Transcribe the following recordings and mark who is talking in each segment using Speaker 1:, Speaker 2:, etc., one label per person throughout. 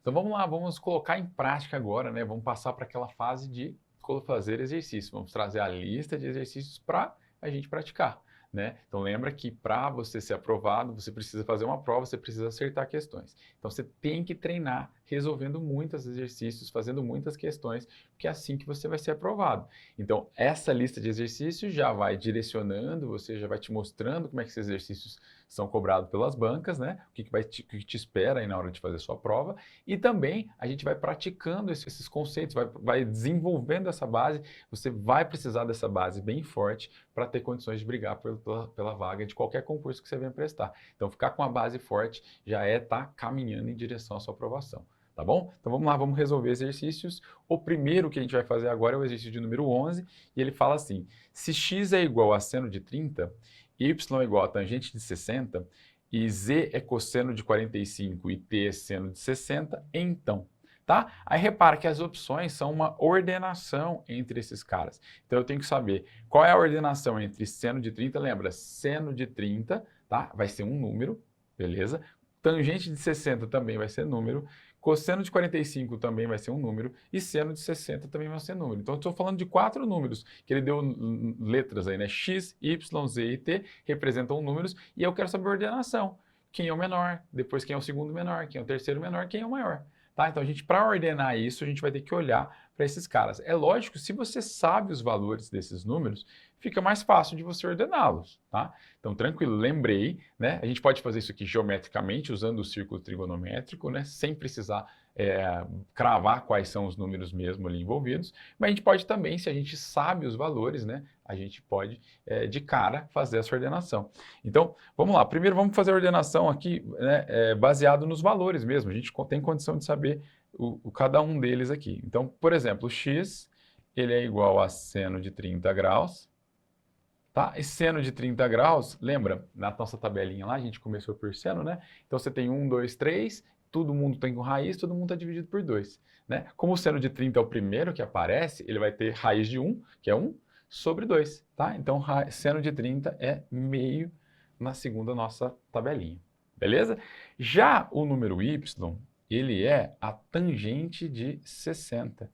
Speaker 1: Então vamos lá, vamos colocar em prática agora, né? Vamos passar para aquela fase de fazer exercício. Vamos trazer a lista de exercícios para a gente praticar, né? Então lembra que para você ser aprovado, você precisa fazer uma prova, você precisa acertar questões. Então você tem que treinar resolvendo muitos exercícios, fazendo muitas questões, porque é assim que você vai ser aprovado. Então essa lista de exercícios já vai direcionando, você já vai te mostrando como é que esses exercícios são cobrados pelas bancas, né? O que te espera aí na hora de fazer a sua prova. E também a gente vai praticando esses conceitos, vai desenvolvendo essa base. Você vai precisar dessa base bem forte para ter condições de brigar pela vaga de qualquer concurso que você venha prestar. Então, ficar com a base forte já é estar caminhando em direção à sua aprovação. Tá bom? Então vamos lá, vamos resolver exercícios. O primeiro que a gente vai fazer agora é o exercício de número 11, e ele fala assim: se x é igual a seno de 30, y é igual a tangente de 60, e z é cosseno de 45 e t é seno de 60, então, tá? Aí repara que as opções são uma ordenação entre esses caras. Então eu tenho que saber qual é a ordenação entre seno de 30, lembra, seno de 30, tá? Vai ser um número, beleza? Tangente de 60 também vai ser número, cosseno de 45 também vai ser um número, e seno de 60 também vai ser número. Então eu estou falando de 4 números, que ele deu letras aí, né? X, Y, Z e T representam números, e eu quero saber a ordenação. Quem é o menor, depois quem é o segundo menor, quem é o terceiro menor, quem é o maior. Tá? Então, para ordenar isso, a gente vai ter que olhar para esses caras. É lógico, se você sabe os valores desses números, fica mais fácil de você ordená-los, tá? Então, tranquilo, lembrei, né? A gente pode fazer isso aqui geometricamente, usando o círculo trigonométrico, né? Sem precisar cravar quais são os números mesmo ali envolvidos, mas a gente pode também, se a gente sabe os valores, né? A gente pode, de cara, fazer essa ordenação. Então, vamos lá. Primeiro, vamos fazer a ordenação aqui, né, baseado nos valores mesmo. A gente tem condição de saber cada um deles aqui. Então, por exemplo, o x, ele é igual a seno de 30 graus. Tá? E seno de 30 graus, lembra, na nossa tabelinha lá, a gente começou por seno, né? Então você tem 1, 2, 3, todo mundo tem com raiz, todo mundo está dividido por 2. Né? Como o seno de 30 é o primeiro que aparece, ele vai ter raiz de 1, que é 1, sobre 2. Tá? Então seno de 30 é meio na segunda nossa tabelinha. Beleza? Já o número y, ele é a tangente de 60.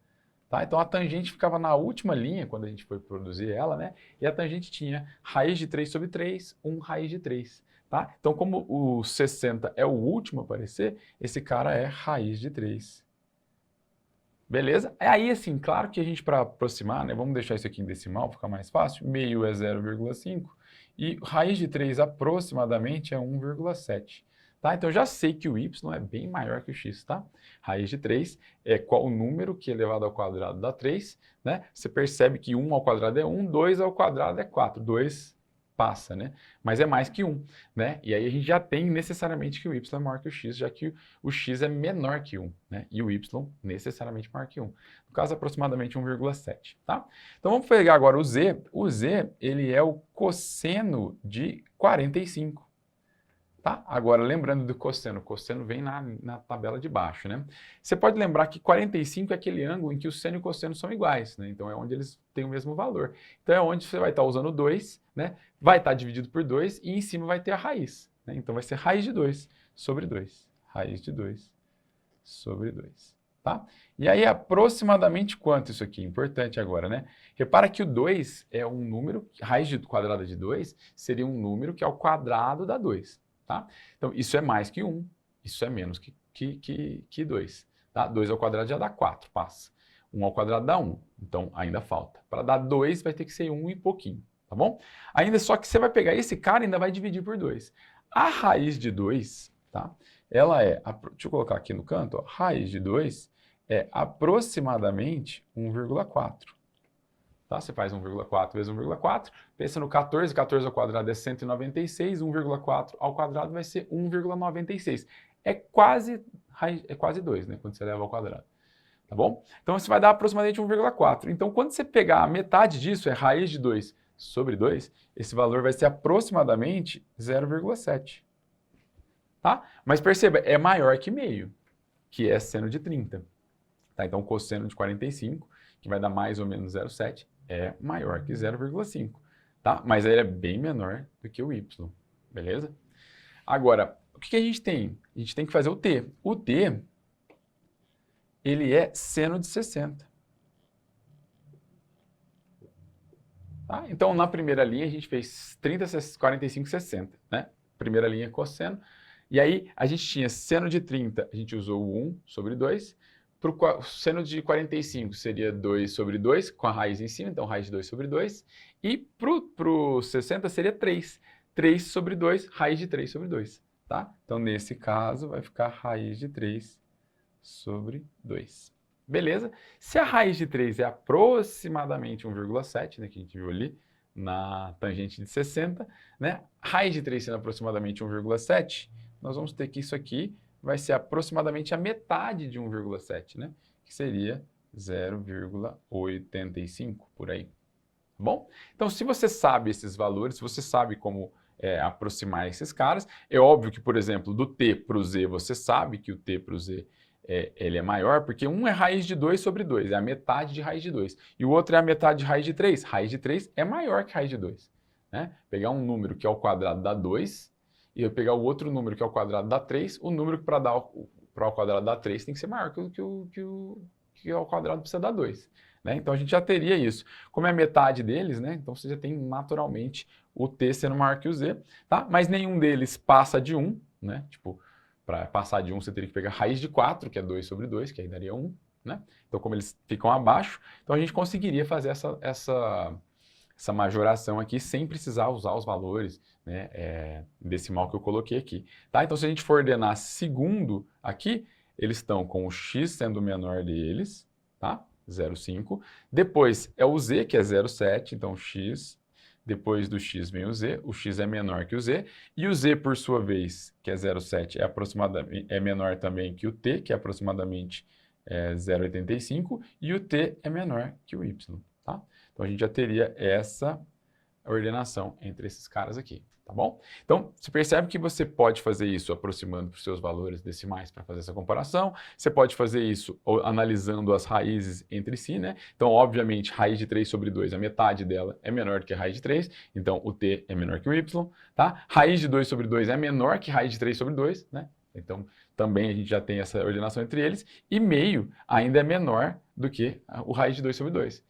Speaker 1: Tá? Então a tangente ficava na última linha, quando a gente foi produzir ela, né? E a tangente tinha raiz de 3 sobre 3, 1 raiz de 3. Tá? Então, como o 60 é o último a aparecer, esse cara é raiz de 3. Beleza? Aí, assim, claro que a gente, para aproximar, né? Vamos deixar isso aqui em decimal, ficar mais fácil. Meio é 0,5 e raiz de 3 aproximadamente é 1,7. Tá? Então, já sei que o y é bem maior que o x, tá? Raiz de 3 é qual o número que elevado ao quadrado dá 3, né? Você percebe que 1 ao quadrado é 1, 2 ao quadrado é 4. 2 passa, né? Mas é mais que 1, né? E aí a gente já tem necessariamente que o y é maior que o x, já que o x é menor que 1, né? E o y necessariamente maior que 1. No caso, aproximadamente 1,7, tá? Então vamos pegar agora o z. O z, ele é o cosseno de 45. Tá? Agora, lembrando do cosseno, o cosseno vem na tabela de baixo, né? Você pode lembrar que 45 é aquele ângulo em que o seno e o cosseno são iguais, né? Então é onde eles têm o mesmo valor. Então é onde você vai estar usando 2, né? Vai estar dividido por 2 e em cima vai ter a raiz, né? Então vai ser raiz de 2 sobre 2. Raiz de 2 sobre 2, tá? E aí aproximadamente quanto isso aqui? Importante agora, né? Repara que o 2 é um número, raiz quadrada de 2 seria um número que é o quadrado da 2. Tá? Então, isso é mais que 1, isso é menos que 2. Tá? 2 ao quadrado já dá 4, passa. 1 ao quadrado dá 1, então ainda falta. Para dar 2 vai ter que ser 1 e pouquinho, tá bom? Ainda só que você vai pegar esse cara e ainda vai dividir por 2. A raiz de 2, tá? Ela é, deixa eu colocar aqui no canto, ó, raiz de 2 é aproximadamente 1,4. Tá? Você faz 1,4 vezes 1,4, pensa no 14, 14 ao quadrado é 196, 1,4 ao quadrado vai ser 1,96. É quase 2, né, quando você leva ao quadrado. Tá bom? Então você vai dar aproximadamente 1,4. Então quando você pegar a metade disso, é raiz de 2 sobre 2, esse valor vai ser aproximadamente 0,7. Tá? Mas perceba, é maior que meio, que é seno de 30. Tá? Então cosseno de 45, que vai dar mais ou menos 0,7, é maior que 0,5, tá? Mas ele é bem menor do que o y, beleza? Agora, o que a gente tem? A gente tem que fazer o t. O t ele é seno de 60. Tá? Então, na primeira linha, a gente fez 30, 45, 60, né? Primeira linha cosseno. E aí, a gente tinha seno de 30, a gente usou o 1 sobre 2. Para o seno de 45 seria 2 sobre 2, com a raiz em cima, então raiz de 2 sobre 2. E para o 60 seria 3. 3 sobre 2, raiz de 3 sobre 2. Tá? Então, nesse caso, vai ficar raiz de 3 sobre 2. Beleza? Se a raiz de 3 é aproximadamente 1,7, né, que a gente viu ali na tangente de 60, né? Raiz de 3 sendo aproximadamente 1,7, nós vamos ter que isso aqui vai ser aproximadamente a metade de 1,7, né? Que seria 0,85 por aí. Tá bom? Então, se você sabe esses valores, se você sabe como aproximar esses caras, é óbvio que, por exemplo, do t para o z, você sabe que o t para o z ele é maior, porque um é raiz de 2 sobre 2, é a metade de raiz de 2. E o outro é a metade de raiz de 3. Raiz de 3 é maior que raiz de 2. Né? Pegar um número que é ao quadrado dá 2, e eu pegar o outro número que é ao quadrado dá 3, o número que para ao quadrado dá 3 tem que ser maior que ao quadrado precisa dar 2. Né? Então a gente já teria isso. Como é a metade deles, né? Então você já tem naturalmente o t sendo maior que o z. Tá? Mas nenhum deles passa de 1, né? Tipo, para passar de 1, você teria que pegar raiz de 4, que é 2 sobre 2, que aí daria 1. Né? Então, como eles ficam abaixo, então a gente conseguiria fazer essa majoração aqui sem precisar usar os valores, né, decimal que eu coloquei aqui. Tá? Então, se a gente for ordenar segundo aqui, eles estão com o x sendo o menor deles, tá? 0,5. Depois é o z, que é 0,7, então x... Depois do x vem o x é menor que o z, e o z, por sua vez, que é 0,7, é menor também que o t, que é aproximadamente 0,85, e o t é menor que o y. Tá? Então a gente já teria essa ordenação entre esses caras aqui. Tá bom? Então, você percebe que você pode fazer isso aproximando para os seus valores decimais para fazer essa comparação. Você pode fazer isso analisando as raízes entre si, né? Então, obviamente, raiz de 3 sobre 2, a metade dela é menor do que a raiz de 3, então o t é menor que o y, tá? Raiz de 2 sobre 2 é menor que raiz de 3 sobre 2, né? Então, também a gente já tem essa ordenação entre eles, e meio ainda é menor do que o raiz de 2 sobre 2.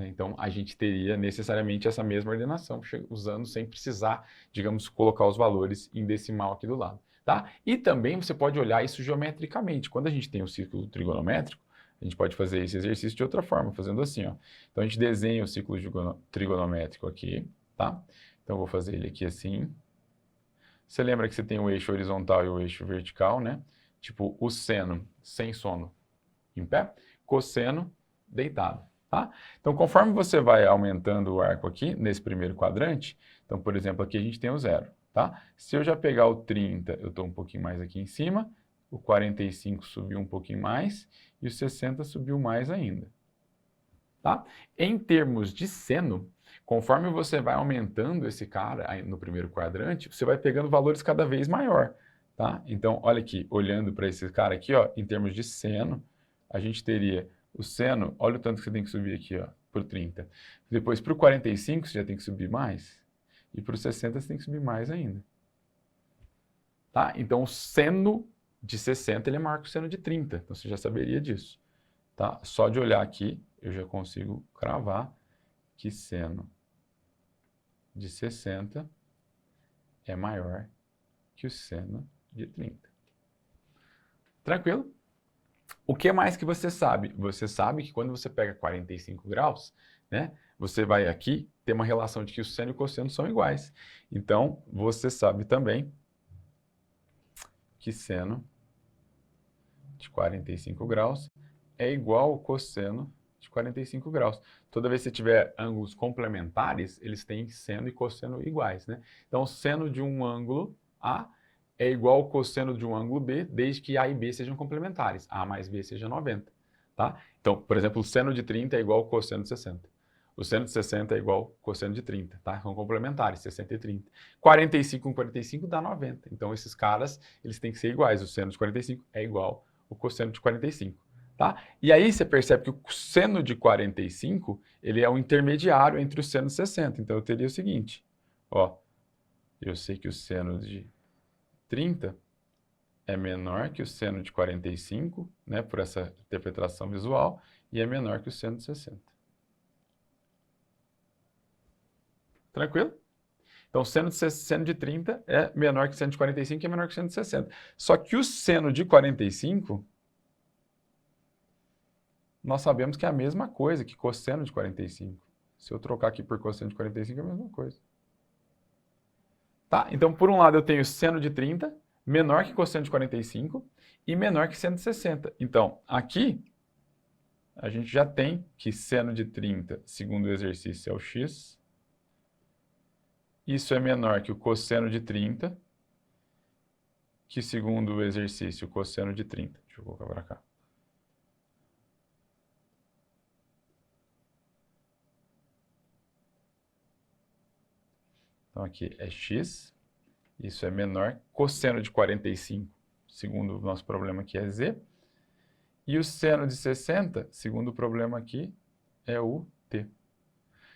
Speaker 1: Então, a gente teria necessariamente essa mesma ordenação, usando sem precisar, digamos, colocar os valores em decimal aqui do lado. Tá? E também você pode olhar isso geometricamente. Quando a gente tem um círculo trigonométrico, a gente pode fazer esse exercício de outra forma, fazendo assim. Ó. Então, a gente desenha o círculo trigonométrico aqui. Tá? Então, eu vou fazer ele aqui assim. Você lembra que você tem o eixo horizontal e o eixo vertical, né? Tipo, o seno sem sono em pé, cosseno deitado. Tá? Então, conforme você vai aumentando o arco aqui, nesse primeiro quadrante, então, por exemplo, aqui a gente tem o 0. Tá? Se eu já pegar o 30, eu estou um pouquinho mais aqui em cima, o 45 subiu um pouquinho mais, e o 60 subiu mais ainda. Tá? Em termos de seno, conforme você vai aumentando esse cara aí no primeiro quadrante, você vai pegando valores cada vez maior. Tá? Então, olha aqui, olhando para esse cara aqui, ó, em termos de seno, a gente teria o seno, olha o tanto que você tem que subir aqui, ó, para o 30. Depois, para o 45, você já tem que subir mais. E para o 60, você tem que subir mais ainda. Tá? Então, o seno de 60 ele é maior que o seno de 30. Então, você já saberia disso. Tá? Só de olhar aqui, eu já consigo cravar que seno de 60 é maior que o seno de 30. Tranquilo? O que mais que você sabe? Você sabe que quando você pega 45 graus, né, você vai aqui ter uma relação de que o seno e o cosseno são iguais. Então, você sabe também que seno de 45 graus é igual ao cosseno de 45 graus. Toda vez que você tiver ângulos complementares, eles têm seno e cosseno iguais, né? Então, seno de um ângulo A é igual ao cosseno de um ângulo B, desde que A e B sejam complementares. A mais B seja 90, tá? Então, por exemplo, o seno de 30 é igual ao cosseno de 60. O seno de 60 é igual ao cosseno de 30, tá? São complementares, 60 e 30. 45 com 45 dá 90. Então, esses caras, eles têm que ser iguais. O seno de 45 é igual ao cosseno de 45. Tá? E aí você percebe que o seno de 45, ele é o intermediário entre o seno de 60. Então, eu teria o seguinte, ó, eu sei que o seno de 30 é menor que o seno de 45, né, por essa interpretação visual, e é menor que o seno de 60. Tranquilo? Então, seno de 30 é menor que o seno de 45 e é menor que o seno de 60. Só que o seno de 45, nós sabemos que é a mesma coisa que cosseno de 45. Se eu trocar aqui por cosseno de 45, é a mesma coisa. Tá? Então, por um lado, eu tenho seno de 30, menor que cosseno de 45 e menor que seno de 60. Então, aqui, a gente já tem que seno de 30, segundo o exercício, é o x. Isso é menor que o cosseno de 30, que segundo o exercício, o cosseno de 30. Deixa eu colocar para cá. Então, aqui é x. Isso é menor. Cosseno de 45, segundo o nosso problema aqui, é z. E o seno de 60, segundo o problema aqui, é o t.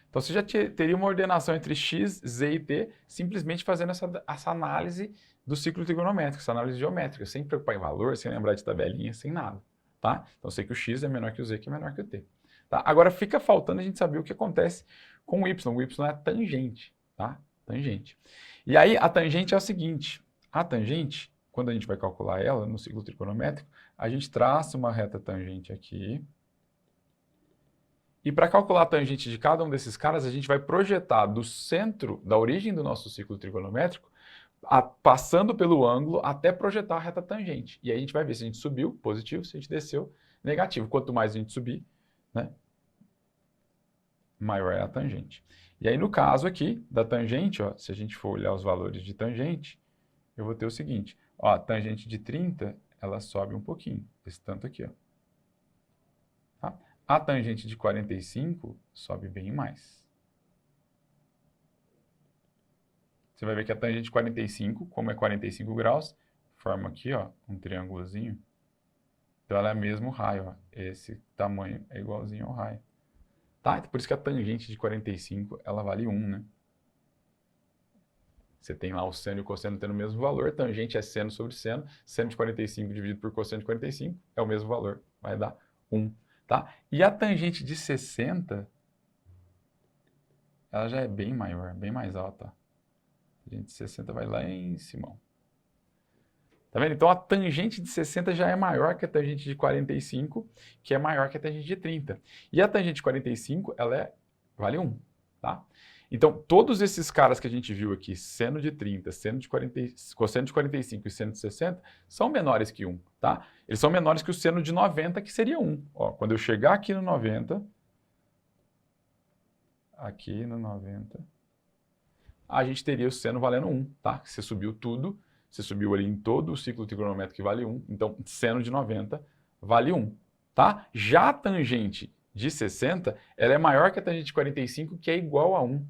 Speaker 1: Então, você já teria uma ordenação entre x, z e t, simplesmente fazendo essa análise do ciclo trigonométrico, essa análise geométrica, sem preocupar em valor, sem lembrar de tabelinha, sem nada. Tá? Então, eu sei que o x é menor que o z, que é menor que o t. Tá? Agora, fica faltando a gente saber o que acontece com o y. O y é a tangente. Tá? Tangente. E aí, a tangente é o seguinte. A tangente, quando a gente vai calcular ela no ciclo trigonométrico, a gente traça uma reta tangente aqui. E para calcular a tangente de cada um desses caras, a gente vai projetar do centro, da origem do nosso ciclo trigonométrico, passando pelo ângulo até projetar a reta tangente. E aí a gente vai ver se a gente subiu, positivo, se a gente desceu, negativo. Quanto mais a gente subir, né, maior é a tangente. E aí no caso aqui da tangente, ó, se a gente for olhar os valores de tangente, eu vou ter o seguinte, ó, a tangente de 30, ela sobe um pouquinho, esse tanto aqui, ó. Tá? A tangente de 45 sobe bem mais. Você vai ver que a tangente de 45, como é 45 graus, forma aqui, ó, um triângulozinho. Então ela é o mesmo raio, ó. Esse tamanho é igualzinho ao raio. Tá? Por isso que a tangente de 45, ela vale 1, né? Você tem lá o seno e o cosseno tendo o mesmo valor, tangente é seno sobre seno, seno de 45 dividido por cosseno de 45 é o mesmo valor, vai dar 1. Tá? E a tangente de 60, ela já é bem maior, bem mais alta. A tangente de 60 vai lá em cima. Tá vendo? Então a tangente de 60 já é maior que a tangente de 45, que é maior que a tangente de 30. E a tangente de 45, ela vale 1. Tá? Então, todos esses caras que a gente viu aqui, seno de 30, cosseno de 45 e seno de 60, são menores que 1, tá? Eles são menores que o seno de 90, que seria 1. Ó, quando eu chegar aqui no 90, a gente teria o seno valendo 1, tá? Você subiu tudo, você subiu ali em todo o ciclo trigonométrico que vale 1, então seno de 90 vale 1, tá? Já a tangente de 60, ela é maior que a tangente de 45, que é igual a 1.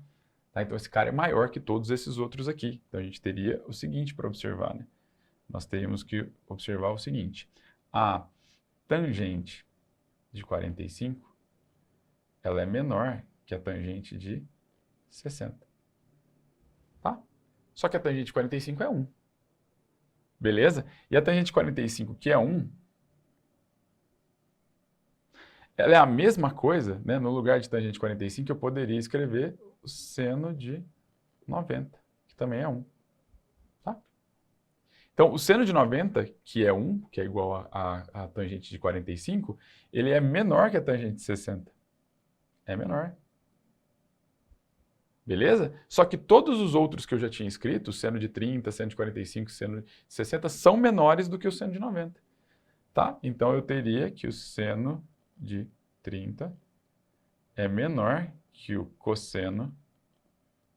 Speaker 1: Tá? Então, esse cara é maior que todos esses outros aqui. Então, a gente teria o seguinte para observar, né? Nós teríamos que observar o seguinte. A tangente de 45, ela é menor que a tangente de 60. Tá? Só que a tangente de 45 é 1. Beleza? E a tangente de 45, que é 1, ela é a mesma coisa, né? No lugar de tangente de 45, eu poderia escrever o seno de 90, que também é 1. Tá? Então, o seno de 90, que é 1, que é igual a tangente de 45, ele é menor que a tangente de 60. É menor. Beleza? Só que todos os outros que eu já tinha escrito, o seno de 30, seno de 45, seno de 60, são menores do que o seno de 90. Tá? Então, eu teria que o seno de 30 é menor que o cosseno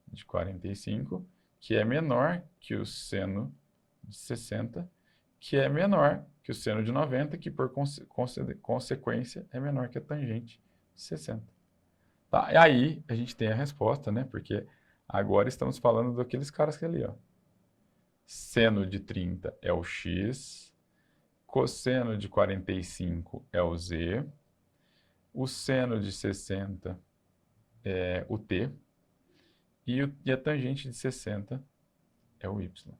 Speaker 1: de 45, que é menor que o seno de 60, que é menor que o seno de 90, que por consequência é menor que a tangente de 60. Tá? E aí a gente tem a resposta, né? Porque agora estamos falando daqueles caras que ali, ó. Seno de 30 é o x, cosseno de 45 é o z, o seno de 60 é o t, e a tangente de 60 é o y.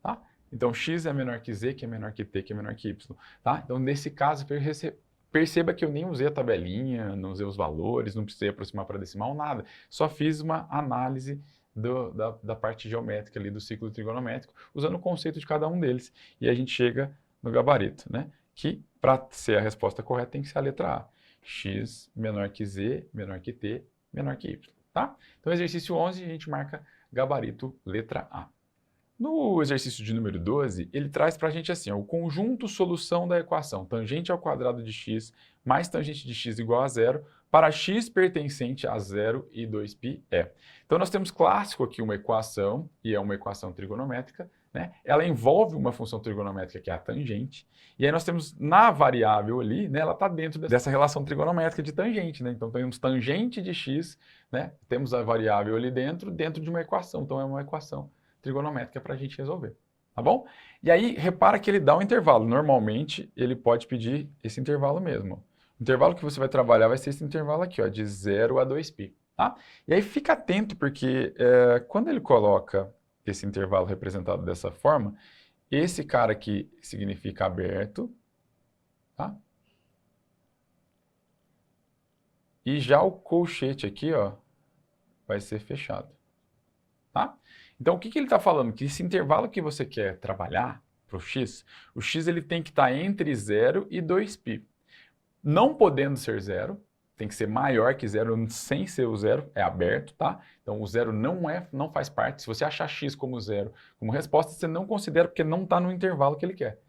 Speaker 1: Tá? Então, x é menor que z, que é menor que t, que é menor que y, tá? Então, nesse caso, perceba que eu nem usei a tabelinha, não usei os valores, não precisei aproximar para decimal, nada. Só fiz uma análise da parte geométrica ali do ciclo trigonométrico, usando o conceito de cada um deles. E a gente chega no gabarito, né? Que, para ser a resposta correta, tem que ser a letra A. X menor que z, menor que t, menor que y, tá? Então, exercício 11, a gente marca gabarito letra A. No exercício de número 12, ele traz para a gente assim, ó, o conjunto solução da equação tangente ao quadrado de x mais tangente de x igual a zero para x pertencente a 0 e 2π é. Então, nós temos clássico aqui uma equação, e é uma equação trigonométrica, né? Ela envolve uma função trigonométrica que é a tangente, e aí nós temos na variável ali, né, ela está dentro dessa relação trigonométrica de tangente, né? Então, temos tangente de x, né? Temos a variável ali dentro de uma equação, então é uma equação trigonométrica para a gente resolver, tá bom? E aí, repara que ele dá um intervalo. Normalmente, ele pode pedir esse intervalo mesmo. O intervalo que você vai trabalhar vai ser esse intervalo aqui, ó, de 0 a 2π, tá? E aí, fica atento, porque quando ele coloca esse intervalo representado dessa forma, esse cara aqui significa aberto, tá? E já o colchete aqui, ó, vai ser fechado, tá? Então, o que ele está falando? Que esse intervalo que você quer trabalhar para o x ele tem que estar entre 0 e 2π. Não podendo ser 0, tem que ser maior que 0, sem ser o 0, é aberto, tá? Então, o 0 não faz parte. Se você achar x como 0 como resposta, você não considera, porque não está no intervalo que ele quer,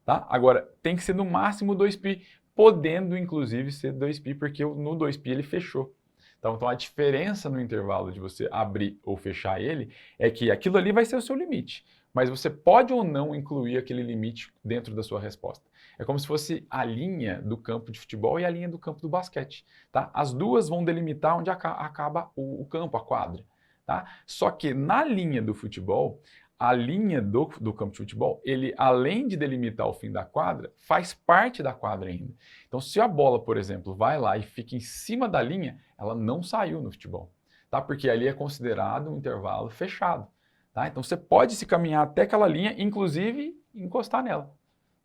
Speaker 1: tá? Agora, tem que ser no máximo 2π, podendo, inclusive, ser 2π, porque no 2π ele fechou. Então, a diferença no intervalo de você abrir ou fechar ele é que aquilo ali vai ser o seu limite, mas você pode ou não incluir aquele limite dentro da sua resposta. É como se fosse a linha do campo de futebol e a linha do campo do basquete, tá? As duas vão delimitar onde acaba o campo, a quadra, tá? Só que na linha do futebol, a linha do campo de futebol, ele, além de delimitar o fim da quadra, faz parte da quadra ainda. Então, se a bola, por exemplo, vai lá e fica em cima da linha, ela não saiu no futebol, tá? Porque ali é considerado um intervalo fechado, tá? Então, você pode se caminhar até aquela linha, inclusive encostar nela,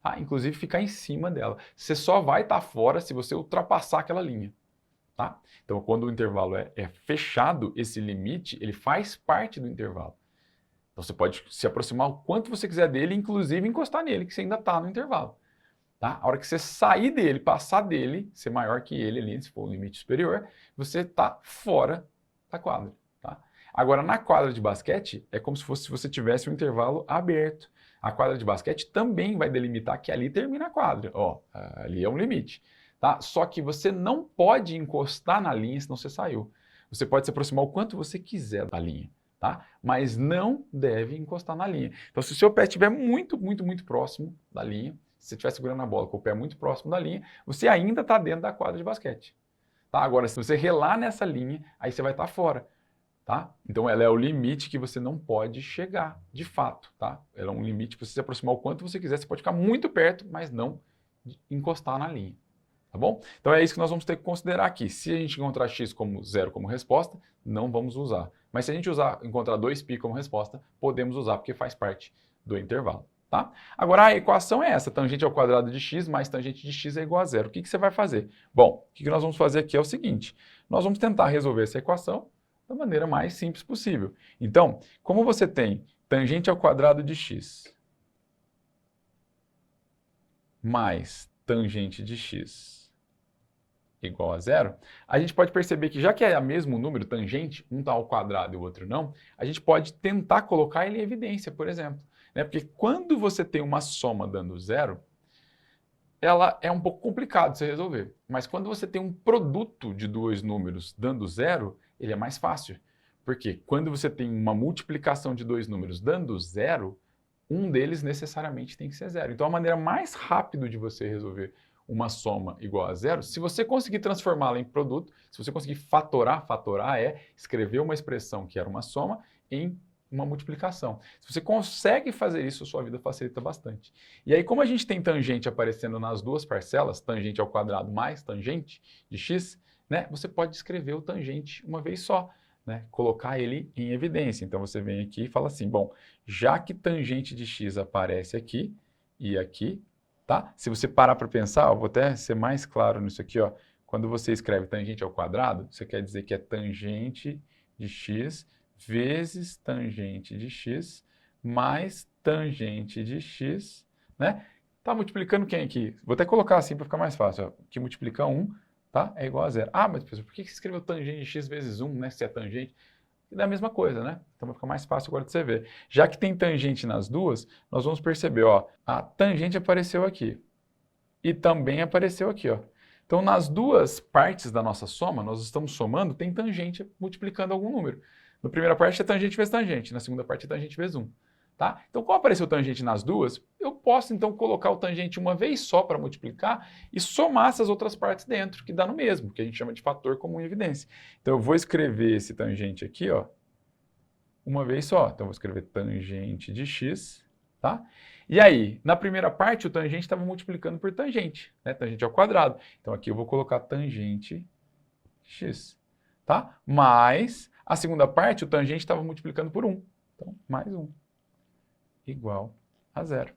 Speaker 1: tá? Inclusive ficar em cima dela. Você só vai estar fora se você ultrapassar aquela linha, tá? Então, quando o intervalo é fechado, esse limite, ele faz parte do intervalo. Então, você pode se aproximar o quanto você quiser dele, inclusive encostar nele, que você ainda está no intervalo. Tá? A hora que você sair dele, passar dele, ser maior que ele ali, se for o limite superior, você está fora da quadra. Tá? Agora, na quadra de basquete, é como se você tivesse um intervalo aberto. A quadra de basquete também vai delimitar que ali termina a quadra. Ó, ali é um limite. Tá? Só que você não pode encostar na linha, senão você saiu. Você pode se aproximar o quanto você quiser da linha. Tá? Mas não deve encostar na linha. Então, se o seu pé estiver muito, muito, muito próximo da linha, se você estiver segurando a bola com o pé muito próximo da linha, você ainda está dentro da quadra de basquete. Tá? Agora, se você relar nessa linha, aí você vai estar fora. Tá? Então, ela é o limite que você não pode chegar, de fato. Tá? Ela é um limite para você se aproximar o quanto você quiser. Você pode ficar muito perto, mas não encostar na linha. Tá bom? Então é isso que nós vamos ter que considerar aqui. Se a gente encontrar x como 0 como resposta, não vamos usar. Mas se a gente encontrar 2π como resposta, podemos usar, porque faz parte do intervalo. Tá? Agora a equação é essa, tangente ao quadrado de x mais tangente de x é igual a 0. O que você vai fazer? Bom, o que nós vamos fazer aqui é o seguinte, nós vamos tentar resolver essa equação da maneira mais simples possível. Então, como você tem tangente ao quadrado de x mais tangente de x igual a 0, a gente pode perceber que já que é o mesmo número, tangente, um está ao quadrado e o outro não, a gente pode tentar colocar ele em evidência, por exemplo. Né? Porque quando você tem uma soma dando 0, ela é um pouco complicado de você resolver. Mas quando você tem um produto de dois números dando 0, ele é mais fácil. Porque quando você tem uma multiplicação de dois números dando 0, um deles necessariamente tem que ser 0. Então a maneira mais rápida de você resolver uma soma igual a 0, se você conseguir transformá-la em produto, se você conseguir fatorar é escrever uma expressão que era uma soma em uma multiplicação. Se você consegue fazer isso, a sua vida facilita bastante. E aí, como a gente tem tangente aparecendo nas duas parcelas, tangente ao quadrado mais tangente de x, né, você pode escrever o tangente uma vez só. né, colocar ele em evidência. Então você vem aqui e fala assim, bom, já que tangente de x aparece aqui e aqui, tá? Se você parar para pensar, vou até ser mais claro nisso aqui, ó. Quando você escreve tangente ao quadrado, você quer dizer que é tangente de x vezes tangente de x mais tangente de x, né? Tá multiplicando quem aqui? Vou até colocar assim para ficar mais fácil, ó. Que multiplica 1, tá? É igual a zero. Ah, mas professor, por que você escreveu tangente de x vezes 1, né? Se é tangente. É a mesma coisa, né? Então vai ficar mais fácil agora de você ver. Já que tem tangente nas duas, nós vamos perceber, ó, a tangente apareceu aqui e também apareceu aqui, ó. Então nas duas partes da nossa soma, nós estamos somando, tem tangente multiplicando algum número. Na primeira parte é tangente vezes tangente, na segunda parte é tangente vezes 1. Tá? Então, como apareceu tangente nas duas, eu posso então colocar o tangente uma vez só para multiplicar e somar essas outras partes dentro, que dá no mesmo, que a gente chama de fator comum em evidência. Então, eu vou escrever esse tangente aqui, ó, uma vez só. Então, eu vou escrever tangente de x, tá? E aí, na primeira parte, o tangente estava multiplicando por tangente, né? Tangente ao quadrado. Então, aqui eu vou colocar tangente x, tá? Mas, a segunda parte, o tangente estava multiplicando por 1. Então, mais 1. Igual a zero.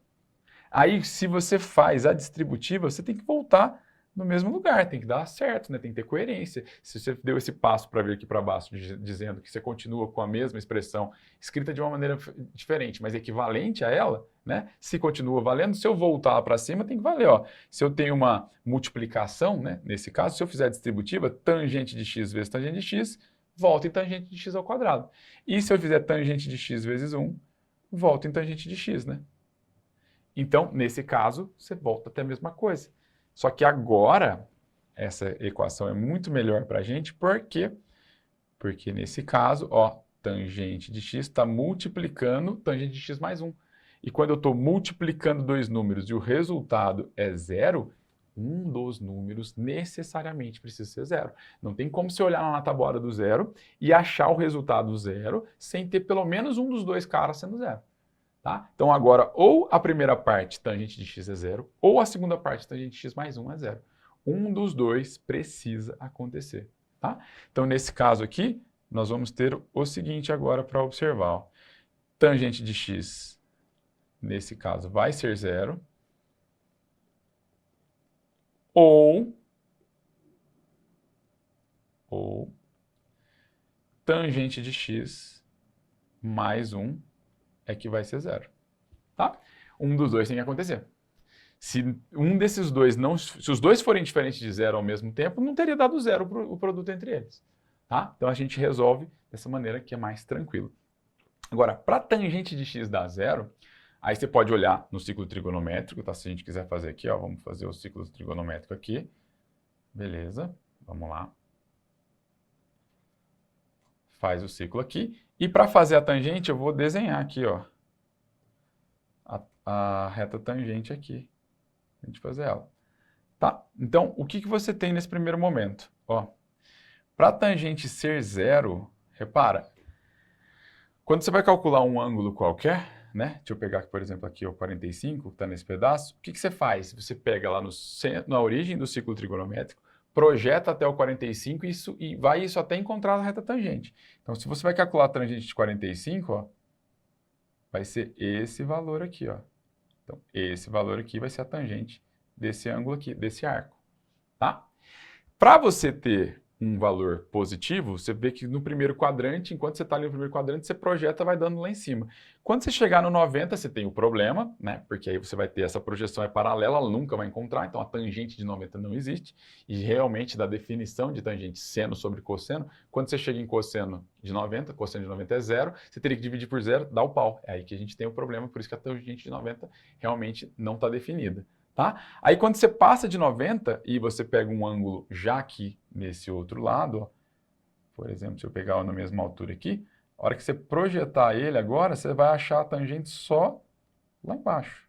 Speaker 1: Aí, se você faz a distributiva, você tem que voltar no mesmo lugar, tem que dar certo, né? Tem que ter coerência. Se você deu esse passo para vir aqui para baixo, dizendo que você continua com a mesma expressão, escrita de uma maneira diferente, mas equivalente a ela, né? Se continua valendo, se eu voltar lá para cima, tem que valer, ó. Se eu tenho uma multiplicação, né? Nesse caso, se eu fizer a distributiva, tangente de x vezes tangente de x, volta em tangente de x ao quadrado. E se eu fizer tangente de x vezes 1, volta em tangente de x, né? Então, nesse caso, você volta até a mesma coisa. Só que agora, essa equação é muito melhor para a gente, por quê? Porque nesse caso, ó, tangente de x está multiplicando tangente de x mais 1. E quando eu estou multiplicando dois números e o resultado é zero, um dos números necessariamente precisa ser zero. Não tem como você olhar lá na tabuada do zero e achar o resultado zero sem ter pelo menos um dos dois caras sendo zero. Tá? Então agora, ou a primeira parte, tangente de x é zero, ou a segunda parte, tangente de x mais 1 é zero. Um dos dois precisa acontecer. Tá? Então nesse caso aqui, nós vamos ter o seguinte agora para observar. Ó. Tangente de x, nesse caso, vai ser zero. Ou tangente de x mais 1 é que vai ser zero. Tá? Um dos dois tem que acontecer. Se um desses dois não, se os dois forem diferentes de zero ao mesmo tempo, não teria dado zero o produto entre eles. Tá? Então a gente resolve dessa maneira que é mais tranquilo. Agora, para tangente de x dar zero, aí você pode olhar no ciclo trigonométrico, tá? Se a gente quiser fazer aqui, ó, vamos fazer o ciclo trigonométrico aqui. Beleza, vamos lá. Faz o ciclo aqui. E para fazer a tangente, eu vou desenhar aqui, ó, a reta tangente aqui. A gente fazer ela. Tá? Então, o que você tem nesse primeiro momento? Para a tangente ser zero, repara, quando você vai calcular um ângulo qualquer, né? Deixa eu pegar, aqui, por exemplo, aqui o 45, que está nesse pedaço. O que você faz? Você pega lá na origem do ciclo trigonométrico, projeta até o 45 e vai isso até encontrar a reta tangente. Então, se você vai calcular a tangente de 45, ó, vai ser esse valor aqui, ó. Então, esse valor aqui vai ser a tangente desse ângulo aqui, desse arco, tá? Para você ter um valor positivo, você vê que no primeiro quadrante, enquanto você está ali no primeiro quadrante, você projeta, vai dando lá em cima. Quando você chegar no 90, você tem o problema, né? Porque aí você vai ter essa projeção é paralela, ela nunca vai encontrar, então a tangente de 90 não existe. E realmente, da definição de tangente seno sobre cosseno, quando você chega em cosseno de 90, cosseno de 90 é zero, você teria que dividir por zero, dá o pau. É aí que a gente tem o problema, por isso que a tangente de 90 realmente não está definida. Tá? Aí quando você passa de 90 e você pega um ângulo já aqui nesse outro lado, ó, por exemplo, se eu pegar na mesma altura aqui, a hora que você projetar ele agora, você vai achar a tangente só lá embaixo.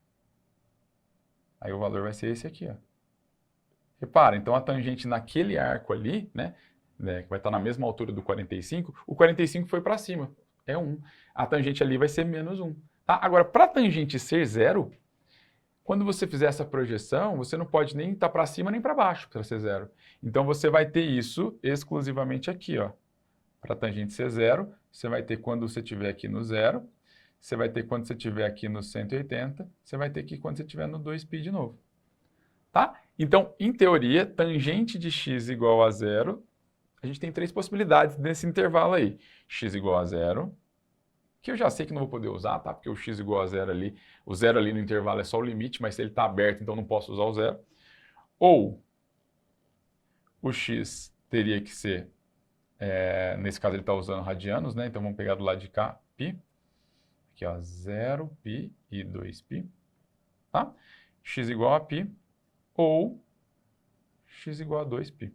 Speaker 1: Aí o valor vai ser esse aqui, ó. Repara, então a tangente naquele arco ali, né, que vai estar na mesma altura do 45, o 45 foi para cima, é 1. A tangente ali vai ser menos 1. Tá? Agora, para a tangente ser zero, quando você fizer essa projeção, você não pode nem estar para cima nem para baixo para ser zero. Então você vai ter isso exclusivamente aqui, ó. para a tangente ser zero, você vai ter quando você estiver aqui no zero, você vai ter quando você estiver aqui no 180, você vai ter aqui quando você estiver no 2π de novo. Tá? Então, em teoria, tangente de x igual a zero, a gente tem três possibilidades nesse intervalo aí. X igual a zero, que eu já sei que não vou poder usar, tá? Porque o x igual a zero ali, o zero ali no intervalo é só o limite, mas se ele está aberto, então não posso usar o zero. Ou o x teria que ser, nesse caso ele está usando radianos, né? Então vamos pegar do lado de cá, π. Aqui, ó, 0π e 2π, tá? X igual a π, ou x igual a 2π.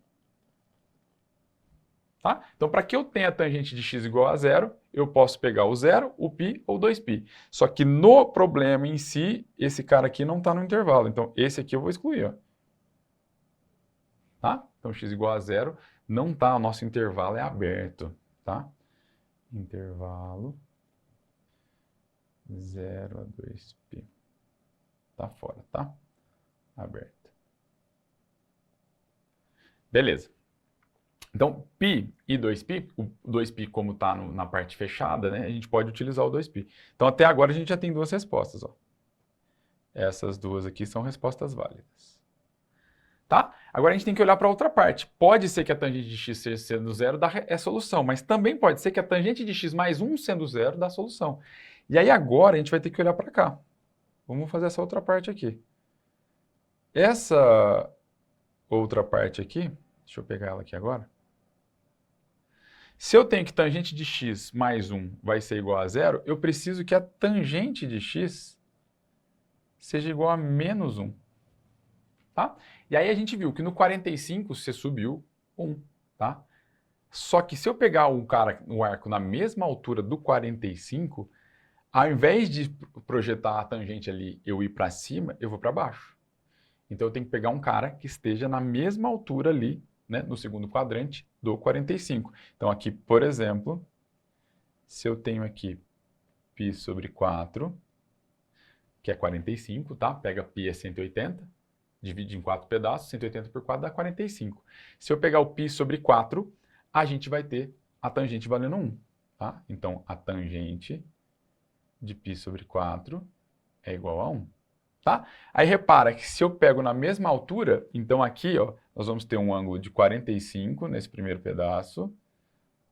Speaker 1: Tá? Então, para que eu tenha tangente de x igual a zero, eu posso pegar o zero, o π ou 2π. Só que no problema em si, esse cara aqui não está no intervalo. Então, esse aqui eu vou excluir. Ó. Tá? Então, x igual a zero não está, o nosso intervalo é aberto. Tá? Intervalo 0 a 2π. Tá fora, tá? Aberto. Beleza. Então, π e 2π, o 2π como está na parte fechada, né, a gente pode utilizar o 2π. Então, até agora a gente já tem duas respostas. Ó. Essas duas aqui são respostas válidas. Tá? Agora a gente tem que olhar para a outra parte. Pode ser que a tangente de x sendo zero é solução, mas também pode ser que a tangente de x mais 1 sendo zero dá solução. E aí agora a gente vai ter que olhar para cá. Vamos fazer essa outra parte aqui. Essa outra parte aqui, deixa eu pegar ela aqui agora. Se eu tenho que tangente de x mais 1 vai ser igual a zero, eu preciso que a tangente de x seja igual a menos 1. Tá? E aí a gente viu que no 45 você subiu 1. Tá? Só que se eu pegar um arco na mesma altura do 45, ao invés de projetar a tangente ali eu ir para cima, eu vou para baixo. Então eu tenho que pegar um cara que esteja na mesma altura ali, né, no segundo quadrante do 45. Então aqui, por exemplo, se eu tenho aqui π sobre 4, que é 45, tá? Pega π é 180, divide em 4 pedaços, 180 por 4 dá 45. Se eu pegar o π sobre 4, a gente vai ter a tangente valendo 1, tá? Então a tangente de π sobre 4 é igual a 1. Tá? Aí repara que se eu pego na mesma altura, então aqui ó, nós vamos ter um ângulo de 45 nesse primeiro pedaço,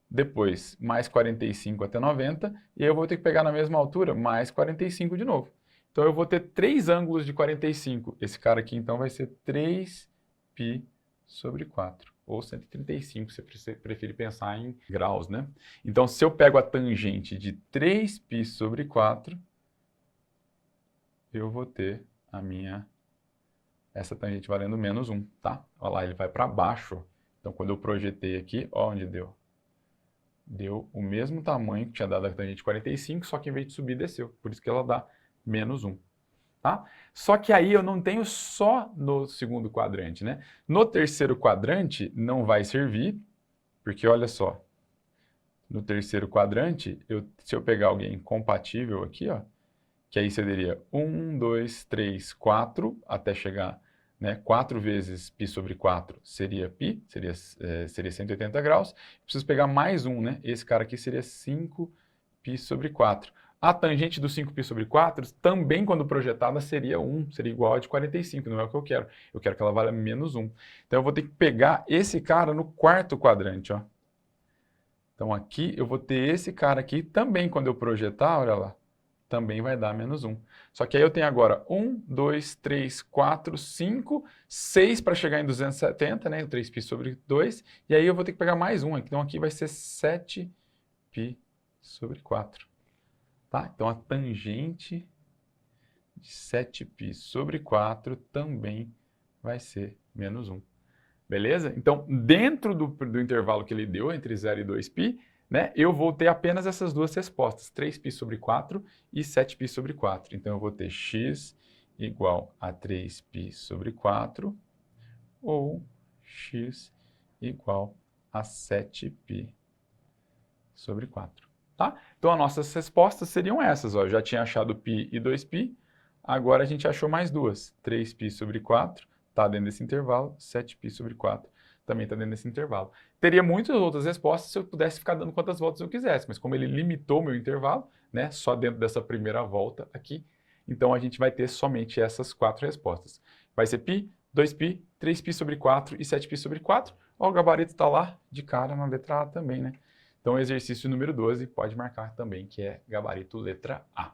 Speaker 1: depois mais 45 até 90, e aí eu vou ter que pegar na mesma altura mais 45 de novo. Então eu vou ter três ângulos de 45. Esse cara aqui então vai ser 3π sobre 4, ou 135, se você preferir pensar em graus, né? Então se eu pego a tangente de 3π sobre 4, eu vou ter essa tangente valendo menos 1, tá? Olha lá, ele vai para baixo. Então, quando eu projetei aqui, ó onde deu. Deu o mesmo tamanho que tinha dado a tangente 45, só que em vez de subir, desceu. Por isso que ela dá menos 1, tá? Só que aí eu não tenho só no segundo quadrante, né? No terceiro quadrante não vai servir, porque olha só. No terceiro quadrante, se eu pegar alguém compatível aqui, ó, que aí seria 1, 2, 3, 4, até chegar, né, 4 vezes π sobre 4 seria π, seria 180 graus. Preciso pegar mais um, né? Esse cara aqui seria 5π sobre 4. A tangente do 5π sobre 4, também quando projetada, seria 1, seria igual a de 45, não é o que eu quero. Eu quero que ela valha menos 1. Então eu vou ter que pegar esse cara no quarto quadrante, ó. Então aqui eu vou ter esse cara aqui também quando eu projetar, olha lá. Também vai dar menos 1. Só que aí eu tenho agora 1, 2, 3, 4, 5, 6 para chegar em 270, né? 3π sobre 2. E aí eu vou ter que pegar mais um. Então aqui vai ser 7π sobre 4. Tá? Então a tangente de 7π sobre 4 também vai ser menos 1. Beleza? Então, dentro do intervalo que ele deu, entre 0 e 2π, né, eu vou ter apenas essas duas respostas, 3π sobre 4 e 7π sobre 4. Então, eu vou ter x igual a 3π sobre 4 ou x igual a 7π sobre 4. Tá? Então, as nossas respostas seriam essas. Ó. Eu já tinha achado π e 2π, agora a gente achou mais duas. 3π sobre 4, está dentro desse intervalo, 7π sobre 4 também está dentro desse intervalo. Teria muitas outras respostas se eu pudesse ficar dando quantas voltas eu quisesse, mas como ele limitou o meu intervalo, né, só dentro dessa primeira volta aqui, então a gente vai ter somente essas 4 respostas. Vai ser π, 2π, 3π sobre 4 e 7π sobre 4. Ó, o gabarito está lá de cara na letra A também, né? Então, exercício número 12 pode marcar também, que é gabarito letra A.